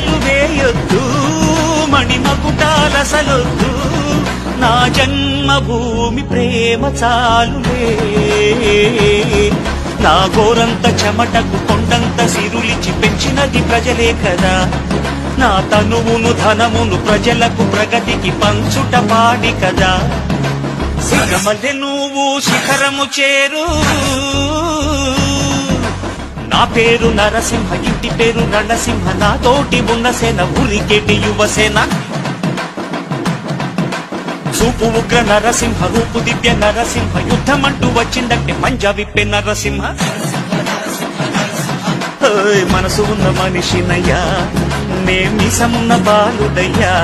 దండలు వేయొద్దు, మణిమకుటాలసలొద్దు, నా జన్మభూమి ప్రేమ చాలులే. నా గోరంత చెమటకు కొండంత సిరులిచి పెంచినది ప్రజలే కదా, నా తనువును ధనమును ప్రజలకు ప్రగతికి పంచుట పాడి కదా. సిగమల్లె నువ్వు శిఖరము చేరు, నా పేరు నరసింహ, ఇంటి పేరు రణసింహ, నా తోటి ఉన్న సేన ఉరికెటి యువసేన. చూపు ఉగ్ర నరసింహ, రూపు దివ్య నరసింహ, యుద్ధమంటూ వచ్చిందంటే పంజా విప్పే నరసింహ. మనసు ఉన్న మనిషినయ్యా, నే మీసమున్న బాలుడయ్యా.